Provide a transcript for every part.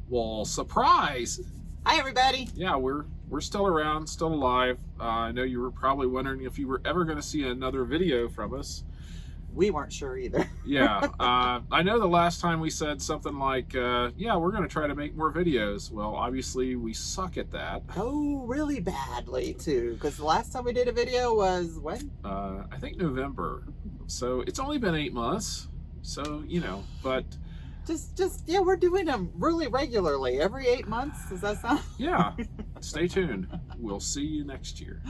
Well, surprise! Hi, everybody. Yeah, we're still around, still alive. I know you were probably wondering if you were ever going to see another video from us. We weren't sure either. Yeah, I know the last time we said something like, yeah, we're going to try to make more videos. Well, obviously we suck at that. Oh, really badly, too. Because the last time we did a video was when? I think November. So it's only been 8 months. So, you know, but... Yeah, we're doing them really regularly. Every 8 months. Does that sound? Yeah. Stay tuned. We'll see you next year.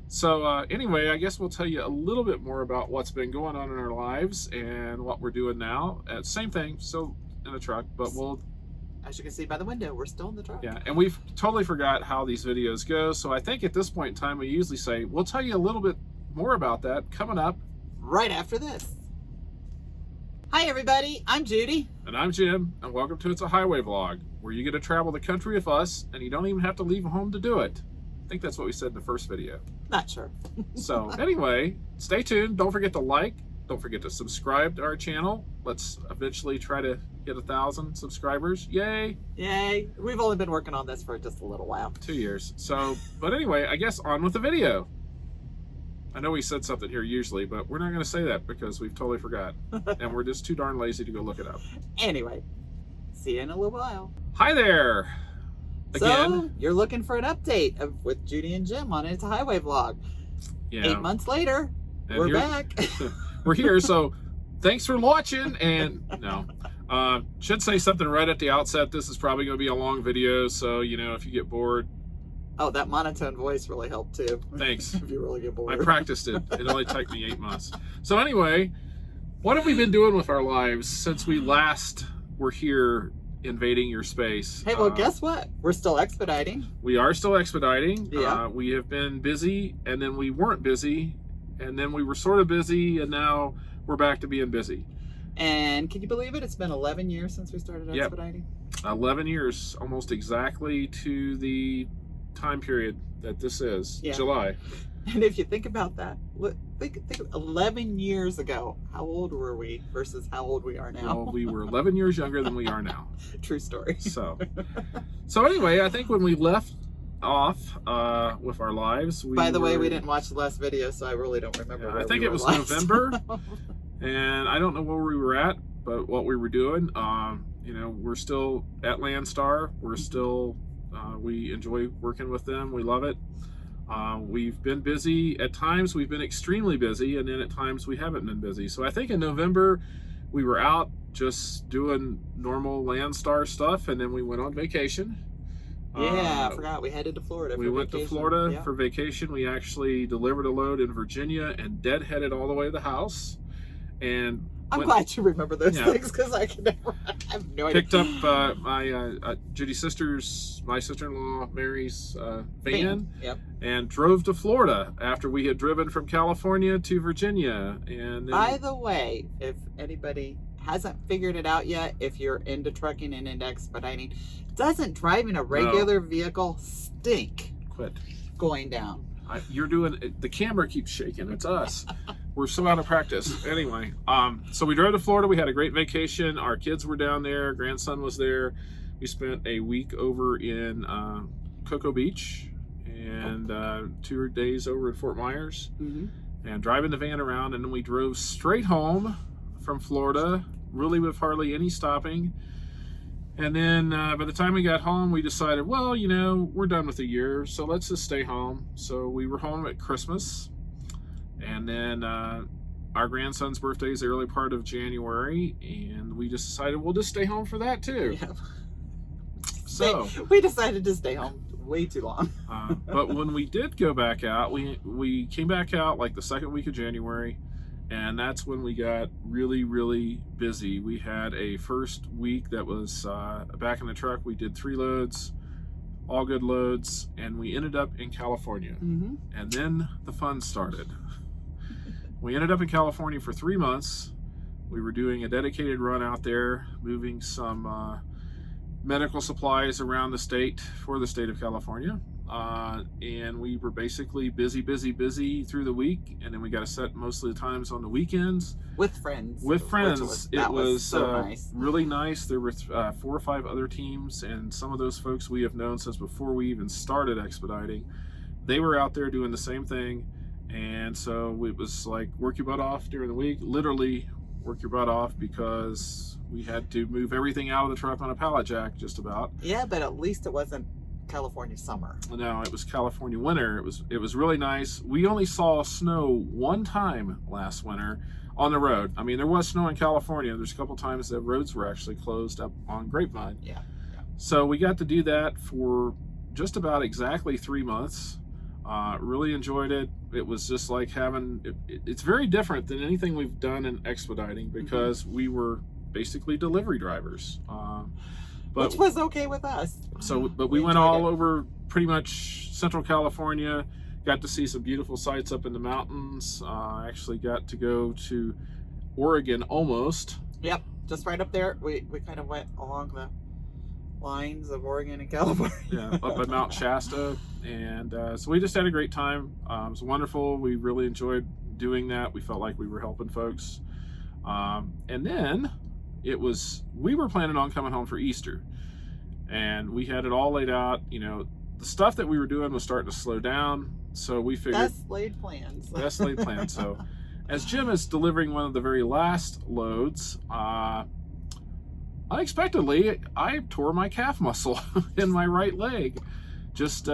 So anyway, I guess we'll tell you a little bit more about what's been going on in our lives and what we're doing now. Same thing, still in a truck, but we'll... As you can see by the window, we're still in the truck. Yeah, and we've totally forgot how these videos go. So I think at this point in time, we usually say, we'll tell you a little bit more about that coming up. Right after this. Hi, everybody. I'm Judy. And I'm Jim, and welcome to It's a Highway Vlog, where you get to travel the country with us, and you don't even have to leave home to do it. I think that's what we said in the first video. Not sure. So anyway, stay tuned. Don't forget to like. Don't forget to subscribe to our channel. Let's eventually try to get 1,000 subscribers. Yay! Yay. We've only been working on this for just a little while. 2 years. So, but anyway, I guess on with the video. I know we said something here usually, but we're not going to say that because we've totally forgot. And we're just too darn lazy to go look it up. Anyway, see you in a little while. Hi there! Again. So, you're looking for an update with Judy and Jim on It's a Highway Vlog. Yeah. 8 months later, And we're back. We're here, so thanks for watching. And no, should say something right at the outset. This is probably going to be a long video, so you know, if you get bored. Oh, that monotone voice really helped too. Thanks. If you really get bored. I practiced it. It only took me 8 months. So anyway, what have we been doing with our lives since we last were here invading your space? Hey, well, guess what? We're still expediting. We are still expediting. Yeah. We have been busy, and then we weren't busy, and then we were sort of busy, and now we're back to being busy. And can you believe it? It's been 11 years since we started expediting. 11 years, almost exactly to the time period that this is, July. And if you think about that, think 11 years ago, how old were we versus how old we are now? Well, we were 11 years younger than we are now. True story. So anyway, I think when we left off with our lives, By the way, we didn't watch the last video, so I really don't remember. I think it was November, and I don't know where we were at, but what we were doing. You know, we're still at Landstar. We're still we enjoy working with them. We love it. We've been busy. At times we've been extremely busy, and then at times we haven't been busy. So I think in November we were out just doing normal Landstar stuff, and then we went on vacation. Yeah, I forgot. We headed to Florida. We went to Florida for vacation. We actually delivered a load in Virginia and deadheaded all the way to the house. And I'm glad you remember those things, because I have no idea. Picked up my Judy's my sister-in-law Mary's van, and drove to Florida after we had driven from California to Virginia. And then, by the way, if anybody hasn't figured it out yet, if you're into trucking and into expediting, doesn't driving a regular vehicle stink? Quit. Going down. You're doing the camera keeps shaking. It's us. We're so out of practice. Anyway, so we drove to Florida. We had a great vacation. Our kids were down there. Grandson was there. We spent a week over in Cocoa Beach and 2 days over in Fort Myers, and driving the van around. And then we drove straight home from Florida, really with hardly any stopping. And then by the time we got home, we decided, well, you know, we're done with the year, so let's just stay home. So we were home at Christmas. And then our grandson's birthday is the early part of January, and we just decided we'll just stay home for that too. Yeah. So we decided to stay home way too long. But when we did go back out, we came back out like the second week of January, and that's when we got really, really busy. We had a first week that was back in the truck. We did 3 loads, all good loads, and we ended up in California. And then the fun started. We ended up in California for 3 months. We were doing a dedicated run out there, moving some medical supplies around the state for the state of California. and we were basically busy through the week, and then we got to set most of the times on the weekends with friends. It was so nice. really nice. There were 4 or 5 other teams, and some of those folks we have known since before we even started expediting. They were out there doing the same thing, and so it was like work your butt off during the week, literally work your butt off, because we had to move everything out of the truck on a pallet jack just about. Yeah, but at least it wasn't California summer. No, it was California winter. It was really nice. We only saw snow one time last winter on the road. I mean, there was snow in California. There's a couple times that roads were actually closed up on Grapevine. Yeah. So we got to do that for just about exactly 3 months. Really enjoyed it. It was just like it's very different than anything we've done in expediting, because we were basically delivery drivers. But, which was okay with us. But we went all over pretty much Central California, got to see some beautiful sights up in the mountains. Actually got to go to Oregon almost. Yep, just right up there. We kind of went along the lines of Oregon and California. Yeah, up at Mount Shasta. And so we just had a great time. It was wonderful. We really enjoyed doing that. We felt like we were helping folks. And then we were planning on coming home for Easter, and we had it all laid out. The stuff that we were doing was starting to slow down, so we figured best laid plans. So as Jim is delivering one of the very last loads, unexpectedly I tore my calf muscle in my right leg, just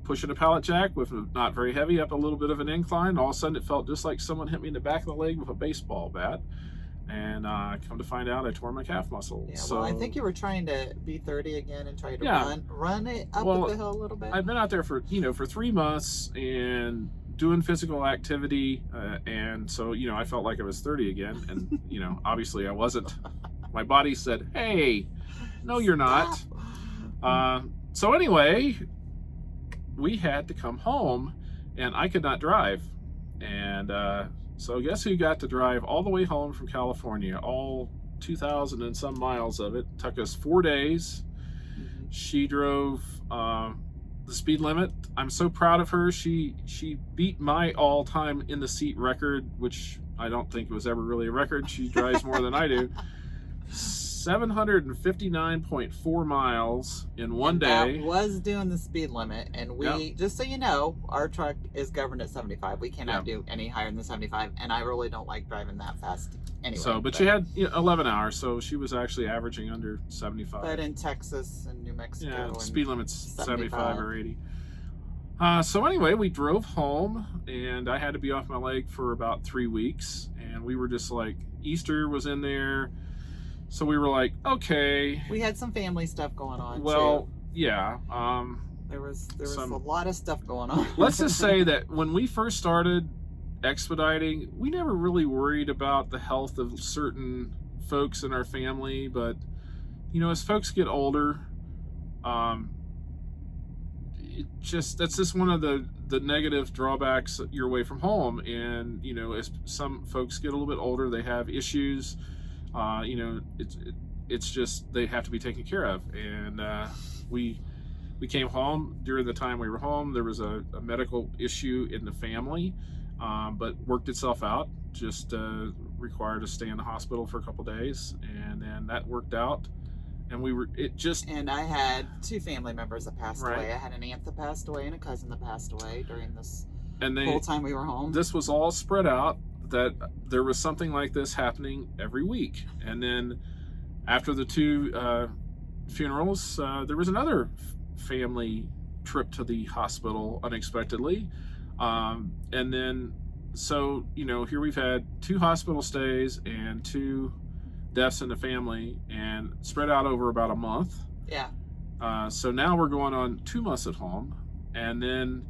pushing a pallet jack with not very heavy up a little bit of an incline. All of a sudden it felt just like someone hit me in the back of the leg with a baseball bat. And come to find out, I tore my calf muscle. Yeah, so, well, I think you were trying to be 30 again and try to run it up the hill a little bit. I've been out there for 3 months and doing physical activity, and so I felt like I was 30 again, and obviously I wasn't. My body said, "Hey, no, you're not." So anyway, we had to come home, and I could not drive, and so guess who got to drive all the way home from California, all 2,000 and some miles of it. Took us 4 days. She drove the speed limit. I'm so proud of her. She beat my all-time in the seat record, which I don't think was ever really a record. She drives more than I do. 759.4 miles in one day. That was doing the speed limit, and we just so you know, our truck is governed at 75. We cannot do any higher than 75, and I really don't like driving that fast anyway. So, but she had 11 hours, so she was actually averaging under 75. But in Texas and New Mexico, the speed limit's 75 or 80. So anyway, we drove home, and I had to be off my leg for about 3 weeks, and we were just like, Easter was in there. So we were like, okay. We had some family stuff going on. Well, yeah. There was a lot of stuff going on. Let's just say that when we first started expediting, we never really worried about the health of certain folks in our family. But as folks get older, that's just one of the negative drawbacks. You're away from home, and as some folks get a little bit older, they have issues. It's just they have to be taken care of, and we came home. During the time we were home, there was a medical issue in the family, but worked itself out. Just required to stay in the hospital for a couple days, and then that worked out. And and I had 2 family members that passed away. I had an aunt that passed away and a cousin that passed away during this whole time we were home. This was all spread out, that there was something like this happening every week. And then after the 2 funerals, there was another family trip to the hospital unexpectedly. And then, so, here we've had 2 hospital stays and 2 deaths in the family, and spread out over about a month. Yeah. So now we're going on 2 months at home. And then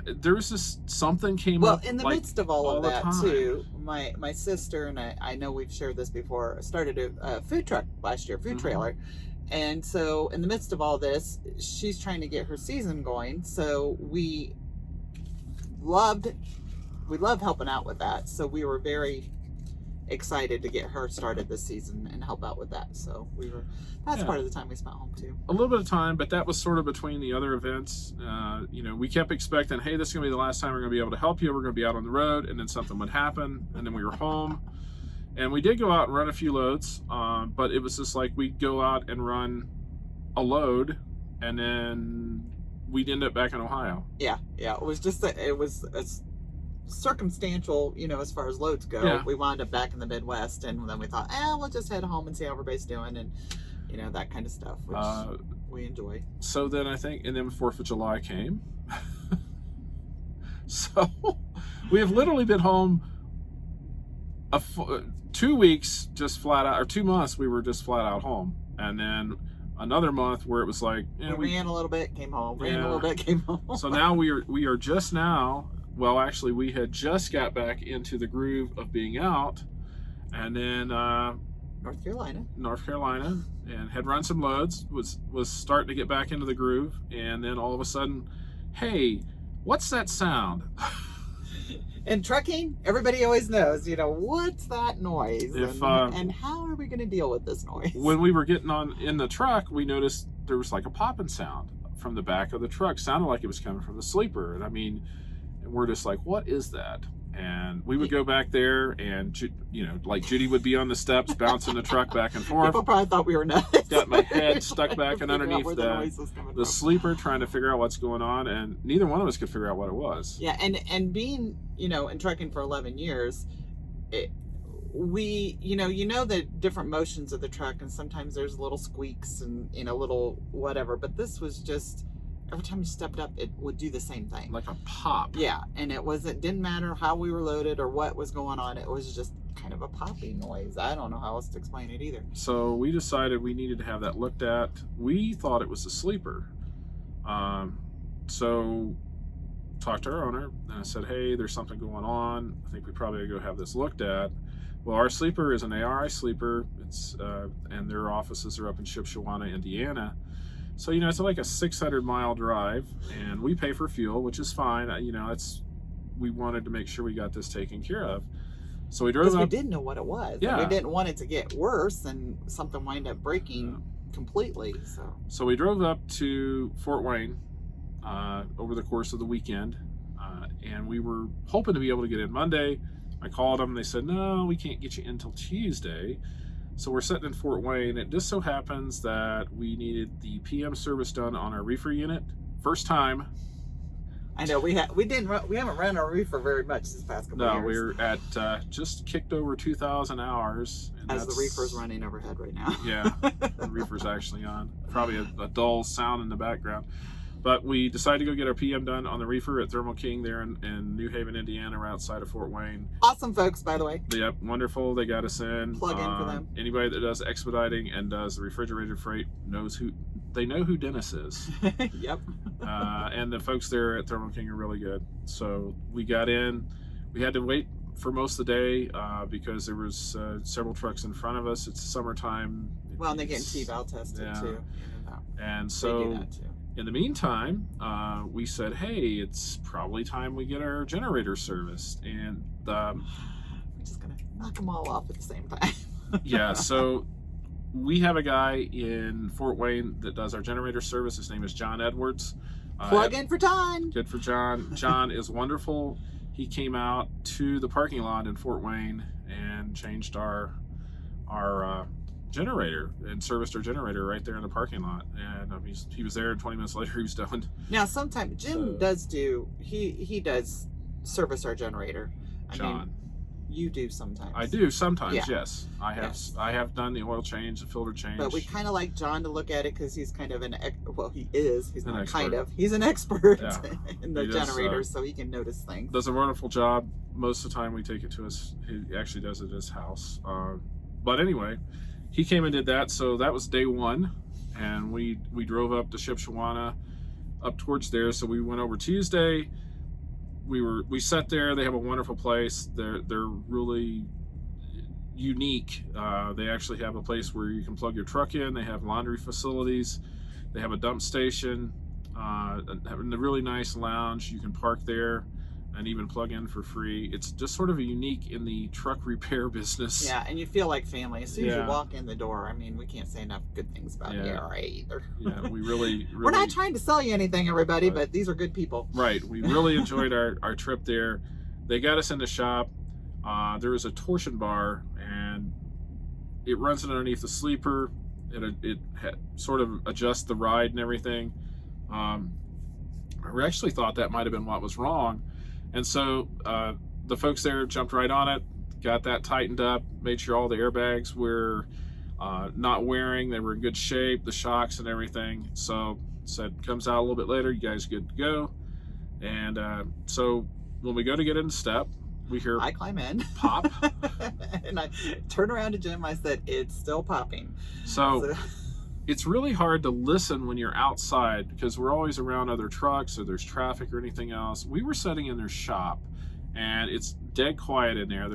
there was just something came up. Well, in the midst of all of that too, my sister, and I know we've shared this before, started a food truck last year, food trailer. And so in the midst of all this, she's trying to get her season going. So we love helping out with that. So we were very excited to get her started this season and help out with that. So that's part of the time we spent home too. A little bit of time, but that was sort of between the other events. We kept expecting, hey, this is going to be the last time we're going to be able to help you. We're going to be out on the road, and then something would happen, and then we were home. And we did go out and run a few loads, but it was just like we'd go out and run a load, and then we'd end up back in Ohio. Yeah. It was just it was circumstantial, as far as loads go. Yeah. We wound up back in the Midwest, and then we thought, we'll just head home and see how everybody's doing, and that kind of stuff, which we enjoy. So then and then 4th of July came. So we have literally been home 2 weeks just flat out, or 2 months we were just flat out home, and then another month where it was like we ran a little bit, came home, ran a little bit, came home. So now we are just now. Well, actually, we had just got back into the groove of being out, and then North Carolina, and had run some loads. Was starting to get back into the groove, and then all of a sudden, hey, what's that sound? In trucking, everybody always knows, what's that noise, and how are we going to deal with this noise? When we were getting in the truck, we noticed there was like a popping sound from the back of the truck. Sounded like it was coming from the sleeper, and and we're just like, what is that? And we would go back there, and like Judy would be on the steps bouncing the truck back and forth. People probably thought we were nuts. Got my head stuck back and underneath the sleeper, trying to figure out what's going on, and neither one of us could figure out what it was. Yeah, and being in trucking for 11 years, we the different motions of the truck, and sometimes there's little squeaks and little whatever, but this was just. Every time you stepped up, it would do the same thing. Like a pop. Yeah, and it didn't matter how we were loaded or what was going on. It was just kind of a popping noise. I don't know how else to explain it either. So we decided we needed to have that looked at. We thought it was a sleeper. So talked to our owner, and I said, hey, there's something going on. I think we probably ought to go have this looked at. Well, our sleeper is an ARI sleeper. It's and their offices are up in Shipshewana, Indiana. So, it's like a 600-mile drive, and we pay for fuel, which is fine. We wanted to make sure we got this taken care of. So we drove up. Because we didn't know what it was. Yeah. We didn't want it to get worse and something wind up breaking completely. So we drove up to Fort Wayne over the course of the weekend, and we were hoping to be able to get in Monday. I called them. They said, no, we can't get you in until Tuesday. So we're sitting in Fort Wayne. It just so happens that we needed the PM service done on our reefer unit. First time. I know we haven't run our reefer very much this past couple of years. No, we're at just kicked over 2,000 hours. And as the reefer's running overhead right now. Yeah, the reefer's actually on. Probably a dull sound in the background. But we decided to go get our PM done on the reefer at Thermo King there in New Haven, Indiana, right outside of Fort Wayne. Awesome folks, by the way. Yep, wonderful. They got us in. Plug in for them. Anybody that does expediting and does the refrigerated freight know who Dennis is. Yep. And the folks there at Thermo King are really good. So we got in. We had to wait for most of the day because there was several trucks in front of us. It's summertime. Well, and they're getting T-valve tested too. And so. They do that too. In the meantime, we said, hey, it's probably time we get our generator serviced. And we're just going to knock them all off at the same time. Yeah, so we have a guy in Fort Wayne that does our generator service. His name is John Edwards. Plug in for John. Good for John. John is wonderful. He came out to the parking lot in Fort Wayne and changed our generator and serviced our generator right there in the parking lot, and he was there, and 20 minutes later he was done. Now sometimes Jim does service our generator. John, I mean, you do sometimes. I do sometimes. Yeah. Yes, I have. Yes. I have done the oil change, the filter change. But we kind of like John to look at it because he's kind of he is. He's not expert. Kind of. He's an expert in the he does, generators, so he can notice things. Does a wonderful job. Most of the time we take it to he actually does it at his house. But anyway, he came and did that. So that was day one, and we drove up to Shipshewana, up towards there. So we went over Tuesday. We sat there. They have a wonderful place. They're really unique. They actually have a place where you can plug your truck in. They have laundry facilities. They have a dump station, having a really nice lounge. You can park there. and even plug in for free. It's just sort of a unique in the truck repair business. Yeah, and you feel like family as soon as Yeah. you walk in the door. I mean, we can't say enough good things about Yeah. ARA either. Yeah, we really We're not trying to sell you anything, everybody, Right. but these are good people. Right. We really enjoyed our trip there. They got us in the shop. There was a torsion bar, and it runs underneath the sleeper. It sort of adjusts the ride and everything. I actually thought that might have been what was wrong. And so the folks there jumped right on it, got that tightened up, made sure all the airbags were not wearing, they were in good shape, the shocks and everything. So said, comes out a little bit later, you guys good to go. And so when we go to get in step, we hear I climb in, pop. and I turn around to Jim. I said, "It's still popping." So it's really hard to listen when you're outside because we're always around other trucks or there's traffic or anything else. We were sitting in their shop, and it's dead quiet in there.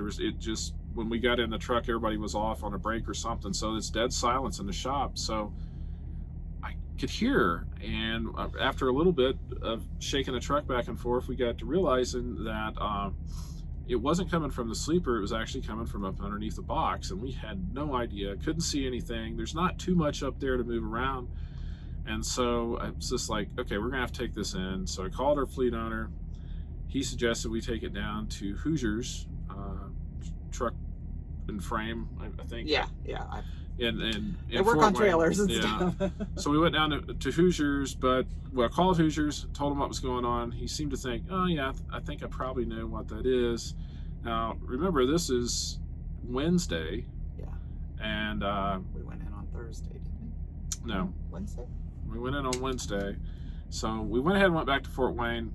When we got in the truck, everybody was off on a break or something, so it's dead silence in the shop. So I could hear, and after a little bit of shaking the truck back and forth, we got to realizing that it wasn't coming from the sleeper, it was actually coming from up underneath the box, and we had no idea, couldn't see anything. There's not too much up there to move around. And so I was just like, okay, we're gonna have to take this in. So I called our fleet owner. He suggested we take it down to Hoosiers truck and frame, I think. Yeah. And They work on trailers and stuff. So we went down to Hoosiers, but I called Hoosiers, told him what was going on. He seemed to think, oh yeah, I think I probably know what that is. Now remember, this is Wednesday. Yeah. And we went in on Thursday, didn't we? No. Wednesday. We went in on Wednesday. So we went ahead and went back to Fort Wayne,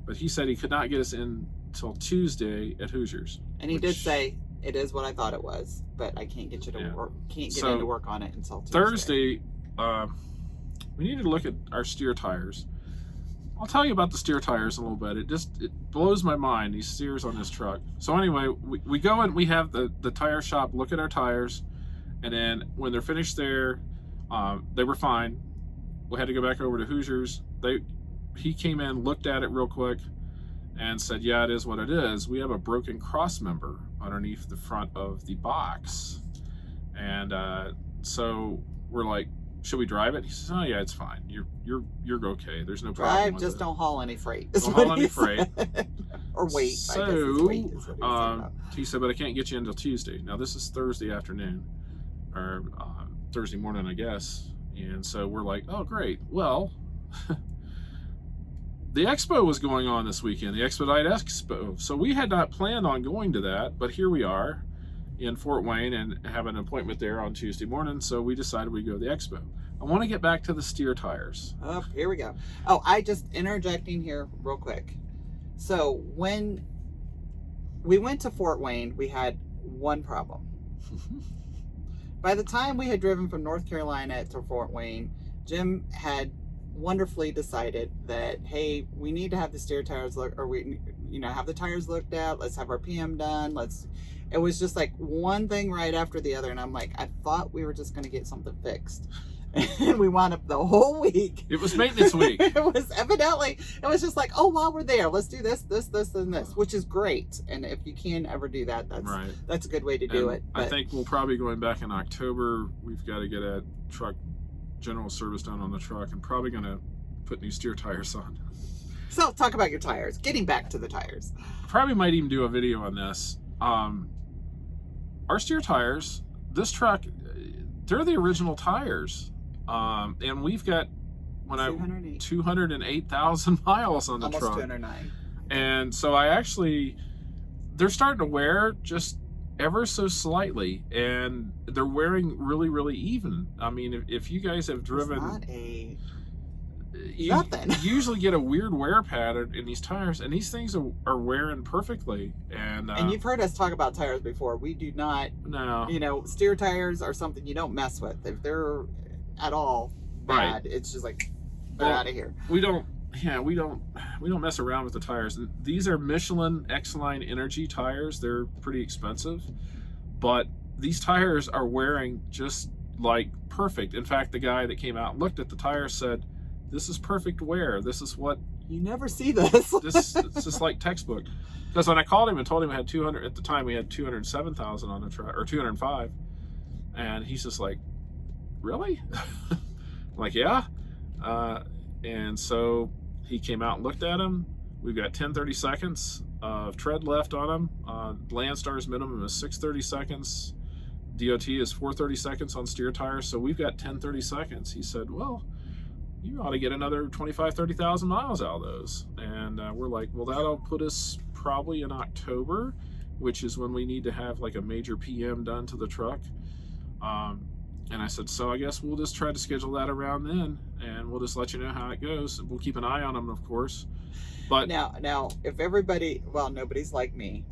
but he said he could not get us in till Tuesday at Hoosiers. And he did say, it is what I thought it was, but I can't get you to work. Can't get into work on it until Tuesday. Thursday, we needed to look at our steer tires. I'll tell you about the steer tires in a little bit. It blows my mind, these steers on this truck. So anyway, we go and we have the tire shop look at our tires, and then when they're finished there, they were fine. We had to go back over to Hoosiers. He came in, looked at it real quick, and said, yeah, it is what it is. We have a broken cross member underneath the front of the box. And so we're like, should we drive it? He says, oh yeah, it's fine. You're okay. There's no problem. Drive, with just it. don't haul any freight. Don't haul any freight. Or wait. So I guess it's weight is what he said, but I can't get you until Tuesday. Now this is Thursday afternoon, or Thursday morning, I guess. And so we're like, oh great. Well, the expo was going on this weekend, the Expedite Expo. So we had not planned on going to that, but here we are in Fort Wayne and have an appointment there on Tuesday morning. So we decided we'd go to the expo. I want to get back to the steer tires. Oh, here we go. Oh, I just interjecting here real quick. So when we went to Fort Wayne, we had one problem. By the time we had driven from North Carolina to Fort Wayne, Jim had wonderfully decided that, hey, we need to have the steer tires look, or we, have the tires looked at. Let's have our PM done. It was just like one thing right after the other. And I'm like, I thought we were just going to get something fixed. And we wound up the whole week. It was maintenance week. It was just like, oh, while we're there, let's do this, and this, which is great. And if you can ever do that, that's a good way to do it. But I think we'll probably going back in October. We've got to get a truck general service done on the truck, and probably going to put new steer tires on. So talk about your tires. Getting back to the tires. Probably might even do a video on this. Our steer tires, this truck, they're the original tires. And we've got 208,000 miles on the almost truck. 209. And so they're starting to wear just ever so slightly, and they're wearing really, really even. I mean, if you guys have driven, nothing. You usually get a weird wear pattern in these tires, and these things are wearing perfectly. And you've heard us talk about tires before. We do not. No. Steer tires are something you don't mess with. If they're at all bad, it's just like, get out of here. We don't mess around with the tires. And these are Michelin X-Line Energy tires. They're pretty expensive, but these tires are wearing just like perfect. In fact, the guy that came out and looked at the tires said, this is perfect wear. This is what You never see this. It's just like textbook. Because when I called him and told him I had 200, at the time we had 207,000 on the truck, or 205, and he's just like, really? I'm like, yeah. And so he came out and looked at him. We've got 10-30 seconds of tread left on him. Landstar's minimum is 630 seconds. DOT is 430 seconds on steer tires. So we've got 10-30 seconds. He said, well, you ought to get another 25,000-30,000 miles out of those. And we're like, well, that'll put us probably in October, which is when we need to have like a major PM done to the truck. And I said, so I guess we'll just try to schedule that around then, and we'll just let you know how it goes. We'll keep an eye on them, of course. But now, if everybody, well, nobody's like me,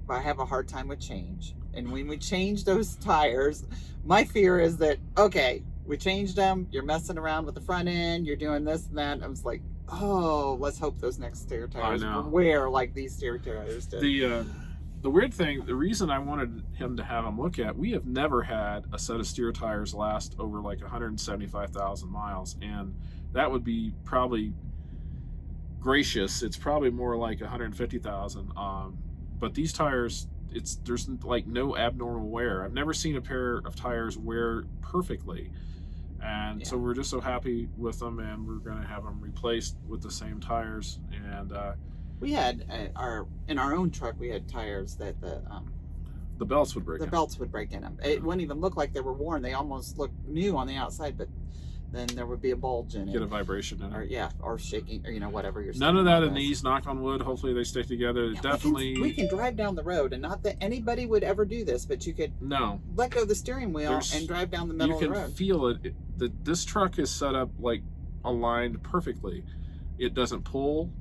but I have a hard time with change. And when we change those tires, my fear is that, okay, we changed them, you're messing around with the front end, you're doing this and that. I was like, oh, let's hope those next steer tires wear like these steer tires did. The weird thing, the reason I wanted him to have him look at, we have never had a set of steer tires last over like 175,000 miles. And that would be probably gracious. It's probably more like 150,000. But these tires, there's like no abnormal wear. I've never seen a pair of tires wear perfectly. And so we're just so happy with them, and we're going to have them replaced with the same tires. And we had in our own truck, we had tires that the belts would break. The belts would break in them. It wouldn't even look like they were worn. They almost looked new on the outside, but then there would be a bulge in it. Get a vibration in it. Or shaking, or whatever you're. None of that in these. Knock on wood. Hopefully they stick together. Yeah, definitely. We can drive down the road, and not that anybody would ever do this, but you could let go of the steering wheel and drive down the middle of the road. You can feel it. This truck is set up like aligned perfectly. It doesn't pull.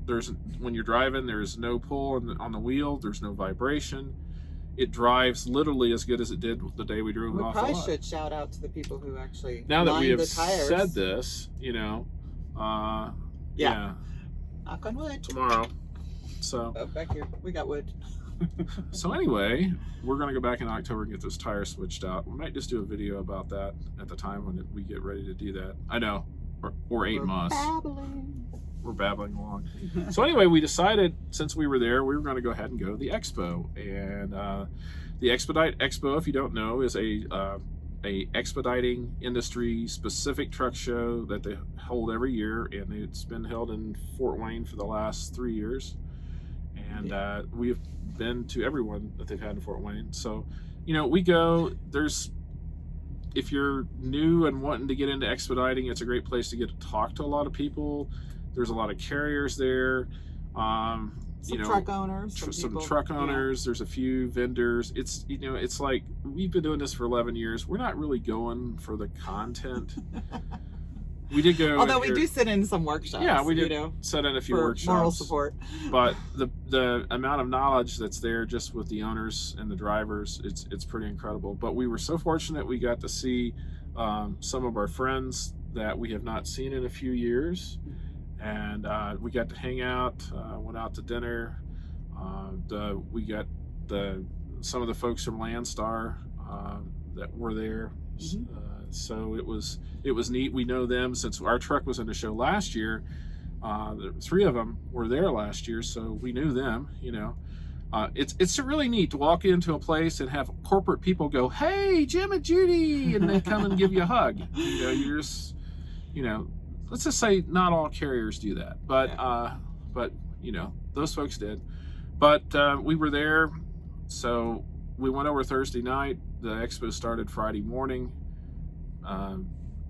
When you're driving, there's no pull on the wheel. There's no vibration. It drives literally as good as it did the day we drove it off the lot. We probably should shout out to the people who actually now that we have tires. said this, Knock on wood. Tomorrow. So back here, we got wood. So anyway, we're going to go back in October and get those tires switched out. We might just do a video about that at the time when we get ready to do that. I know, or 8 months. We're babbling along. So anyway, we decided since we were there, we were going to go ahead and go to the expo. And the Expedite Expo, if you don't know, is a expediting industry specific truck show that they hold every year, and it's been held in Fort Wayne for the last 3 years. And we've been to everyone that they've had in Fort Wayne. So, we go. If you're new and wanting to get into expediting, it's a great place to get to talk to a lot of people. There's a lot of carriers there. Some truck owners. Some truck owners. There's a few vendors. It's it's like we've been doing this for 11 years. We're not really going for the content. We did go. Although we do sit in some workshops. Yeah, we did sit in a few workshops. Moral support. But the amount of knowledge that's there just with the owners and the drivers, it's pretty incredible. But we were so fortunate we got to see some of our friends that we have not seen in a few years. And we got to hang out, went out to dinner. We got some of the folks from Landstar that were there. So it was neat. We know them since our truck was in the show last year. The 3 of them were there last year, so we knew them. It's really neat to walk into a place and have corporate people go, "Hey, Jim and Judy," and they come and give you a hug. You're just, let's just say not all carriers do that, but those folks did. But we were there, so we went over Thursday night. The expo started Friday morning.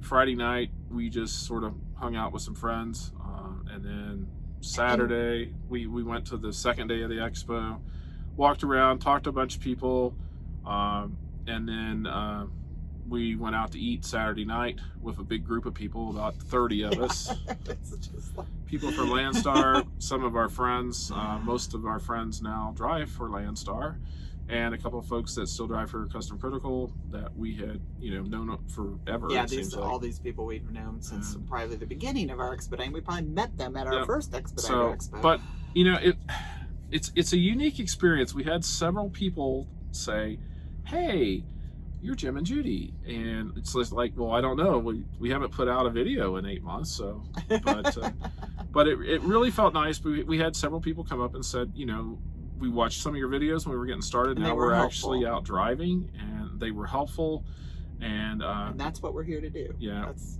Friday night we just sort of hung out with some friends, and then Saturday we went to the second day of the expo, walked around, talked to a bunch of people, and then we went out to eat Saturday night with a big group of people, about 30 of us. People from Landstar, some of our friends, most of our friends now drive for Landstar, and a couple of folks that still drive for Custom Critical that we had, known forever. Yeah, all these people we've known since probably the beginning of our expediting. We probably met them at our first Expediter Expo. But it's a unique experience. We had several people say, "Hey, you're Jim and Judy. And it's just like, well, I don't know. We haven't put out a video in 8 months. So, but it really felt nice. We had several people come up and said, we watched some of your videos when we were getting started. And now we're actually out driving, and they were helpful. And that's what we're here to do. Yeah. That's,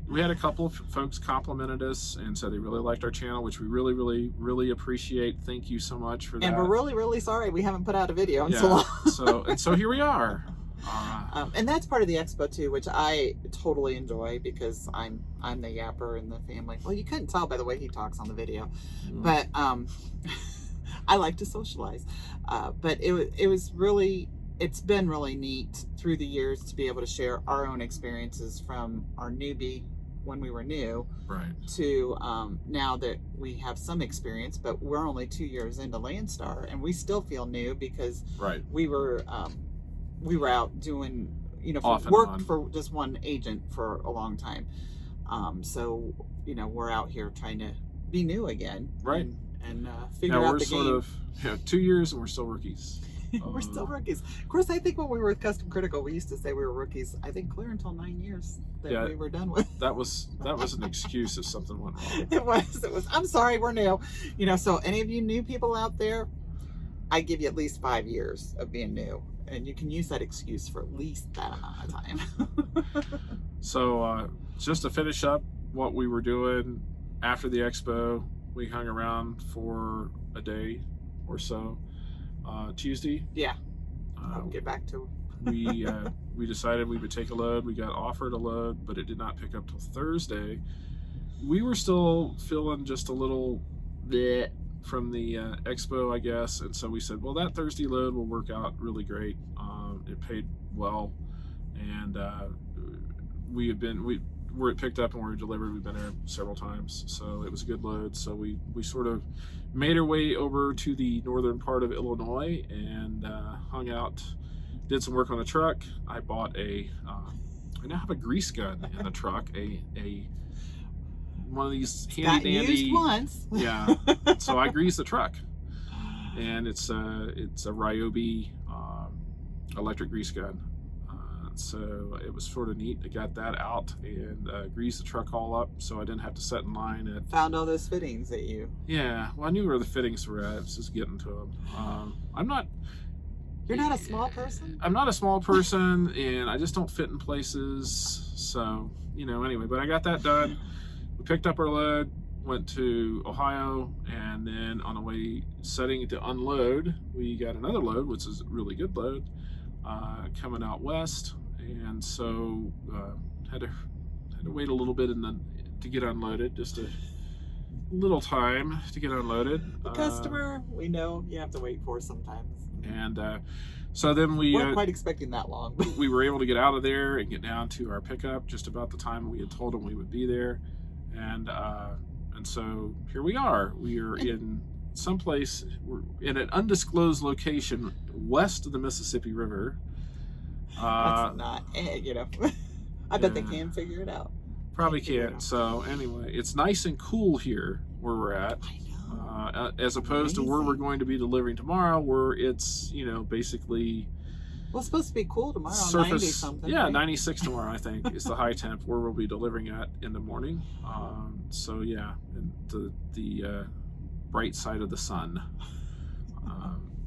we had a couple of folks complimented us and said they really liked our channel, which we really, really, really appreciate. Thank you so much for that. And we're really, really sorry we haven't put out a video in so long. So here we are. And that's part of the expo too, which I totally enjoy because I'm the yapper in the family. Well, you couldn't tell by the way he talks on the video, but I like to socialize. But it's been really neat through the years to be able to share our own experiences from our newbie when we were new, right, to now that we have some experience, but we're only 2 years into Landstar, and we still feel new because we were out doing, worked for just one agent for a long time. So, we're out here trying to be new again, right, and figure out the game. We're sort of 2 years and we're still rookies. We're still rookies. Of course, I think when we were with Custom Critical, we used to say we were rookies. I think clear until 9 years that we were done with. That was an excuse if something went wrong. It was. I'm sorry, we're new. So any of you new people out there, I give you at least 5 years of being new, and you can use that excuse for at least that amount of time. So just to finish up what we were doing after the expo, we hung around for a day or so. Tuesday, I'll get back to we decided we would take a load. We got offered a load, but it did not pick up till Thursday. We were still feeling just a little bit from the expo, I guess, and so we said, well, that Thursday load will work out really great. It paid well, and where it picked up and where it delivered, we've been there several times, so it was a good load. So we sort of made our way over to the northern part of Illinois and hung out, did some work on the truck. I bought I now have a grease gun in the truck, a one of these handy dandy used once. Yeah. So I greased the truck, and it's a Ryobi electric grease gun. So it was sort of neat. I got that out and greased the truck all up, so I didn't have to sit in line. Found all those fittings that you. Yeah, well, I knew where the fittings were at. I was just getting to them. I'm not. You're not a small person? I'm not a small person, and I just don't fit in places. So, anyway, but I got that done. We picked up our load, went to Ohio, and then on the way setting to unload, we got another load, which is a really good load, coming out west. And so had to wait a little bit to get unloaded, just a little time to get unloaded. The customer, we know you have to wait for sometimes. And so then we weren't quite expecting that long. We were able to get out of there and get down to our pickup just about the time we had told them we would be there. And so here we are. We are in someplace, we're in an undisclosed location west of the Mississippi River. That's not, I bet they can figure it out. Probably can't. So anyway, it's nice and cool here where we're at. I know. As opposed to where we're going to be delivering tomorrow, where it's, basically... Well, it's supposed to be cool tomorrow, surface, 90 something. Yeah, right? 96 tomorrow, I think, is the high temp where we'll be delivering at in the morning. So yeah, and the bright side of the sun.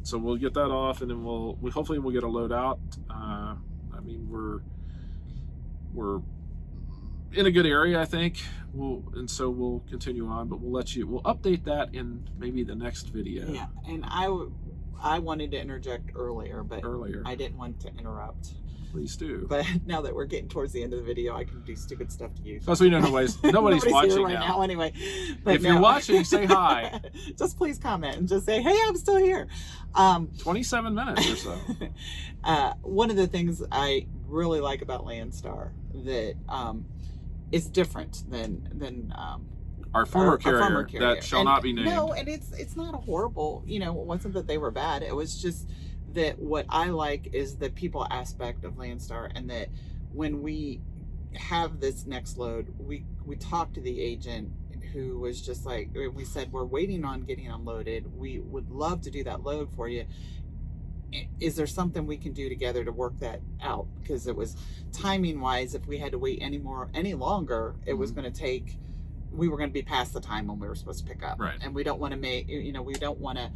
So we'll get that off, and then we hopefully we'll get a load out. I mean, we're in a good area, I think. And so we'll continue on, but we'll update that in maybe the next video. Yeah, and I wanted to interject earlier, but I didn't want to interrupt. Please do. But now that we're getting towards the end of the video, I can do stupid stuff to you. Plus, we know nobody's watching here right now anyway. But if you're watching, say hi. Just please comment and just say, hey, I'm still here. 27 minutes or so. One of the things I really like about Landstar that is different than our former carrier that shall not be named. No, and it's not a horrible, it wasn't that they were bad. It was just that what I like is the people aspect of Landstar, and that when we have this next load, we talked to the agent who was just like, we said, we're waiting on getting unloaded. We would love to do that load for you. is there something we can do together to work that out? Because it was timing wise, if we had to wait any longer, it was going to take, we were going to be past the time when we were supposed to pick up. Right. And we don't want to we don't want to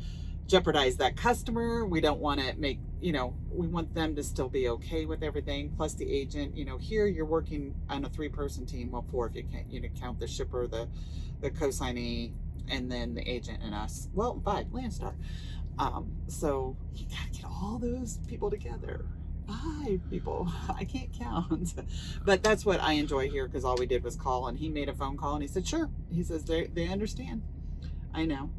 jeopardize that customer. We don't want to make, we want them to still be okay with everything. Plus the agent, here you're working on a 3-person team. Well, 4 if you can't, count the shipper, the co-signee, and then the agent and us. Well, 5, Landstar. So you gotta get all those people together. 5 people. I can't count. But that's what I enjoy here, because all we did was call, and he made a phone call and he said, sure. He says they understand. I know.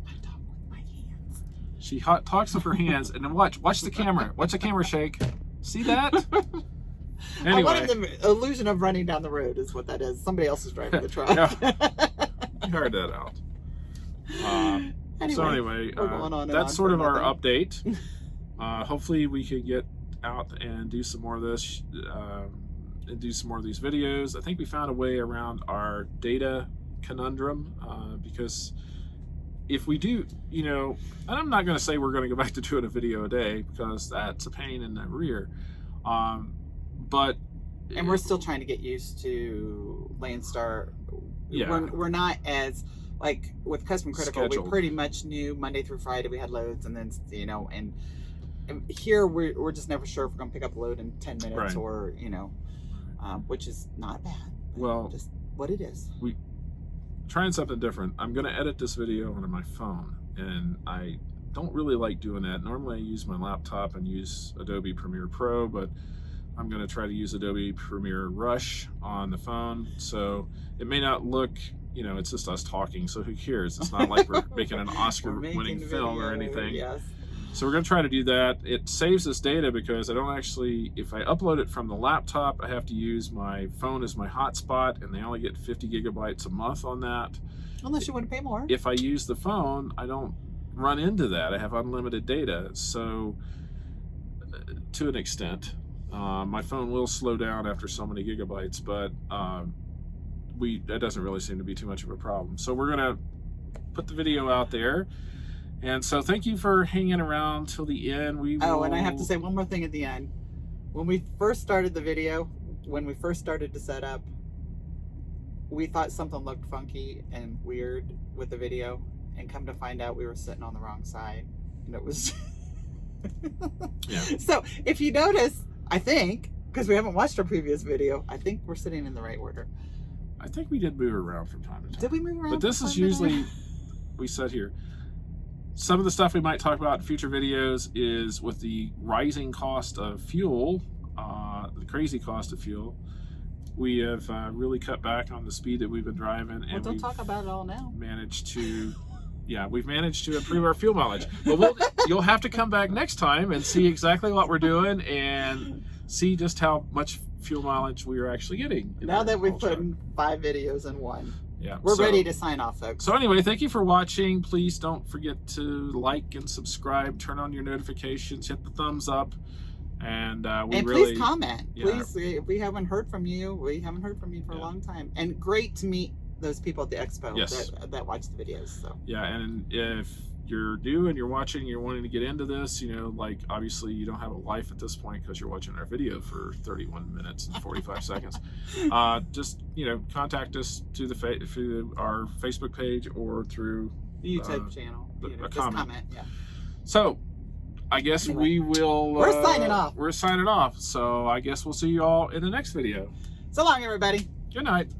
I talk with my hands. She talks with her hands, and then watch the camera. Watch the camera shake. See that? Anyway. I wanted the illusion of running down the road is what that is. Somebody else is driving the truck. You heard that out. So anyway, that's sort of our update. Hopefully we can get out and do some more of this, and do some more of these videos. I think we found a way around our data conundrum, because if we do, and I'm not going to say we're going to go back to doing a video a day, because that's a pain in the rear. But and we're still trying to get used to Landstar. Yeah, we're not as, like with Custom Critical, scheduled. We pretty much knew Monday through Friday we had loads, and then and here we're just never sure if we're gonna pick up a load in 10 minutes, right. Or which is not bad. Well, just what it is. We trying something different. I'm gonna edit this video on my phone, and I don't really like doing that. Normally I use my laptop and use Adobe Premiere Pro, but I'm going to try to use Adobe Premiere Rush on the phone, so it may not look, it's just us talking, so who cares? It's not like we're making an Oscar-winning film or anything. Yes. So we're going to try to do that. It saves this data because I don't actually, if I upload it from the laptop, I have to use my phone as my hotspot, and they only get 50 gigabytes a month on that. Unless you want to pay more. If I use the phone, I don't run into that. I have unlimited data, so to an extent. My phone will slow down after so many gigabytes, but that doesn't really seem to be too much of a problem. So we're gonna put the video out there, and so thank you for hanging around till the end. And I have to say one more thing at the end. When we first started the video, when we first started to set up, we thought something looked funky and weird with the video, and come to find out we were sitting on the wrong side, and it was yeah. So if you notice, I think, because we haven't watched our previous video, I think we're sitting in the right order. I think we did move around from time to time. Did we move around? But this is usually, we said here, some of the stuff we might talk about in future videos is with the rising cost of fuel, the crazy cost of fuel. We have really cut back on the speed that we've been driving. Well, don't talk about it all now. We've managed to improve our fuel mileage. But you'll have to come back next time and see exactly what we're doing and see just how much fuel mileage we are actually getting. Now that we've put 5 videos in one. Yeah. We're ready to sign off, folks. So anyway, thank you for watching. Please don't forget to like and subscribe, turn on your notifications, hit the thumbs up. And please comment. Yeah. Please, we haven't heard from you. We haven't heard from you for a long time. And great to meet those people at the expo. Yes. that watch the videos. So yeah, and if you're new and you're watching, you're wanting to get into this, obviously you don't have a life at this point because you're watching our video for 31 minutes and 45 seconds. Just contact us through our Facebook page or through the YouTube channel. A just comment. Yeah. So I guess we will. We're signing off. We're signing off. So I guess we'll see you all in the next video. So long, everybody. Good night.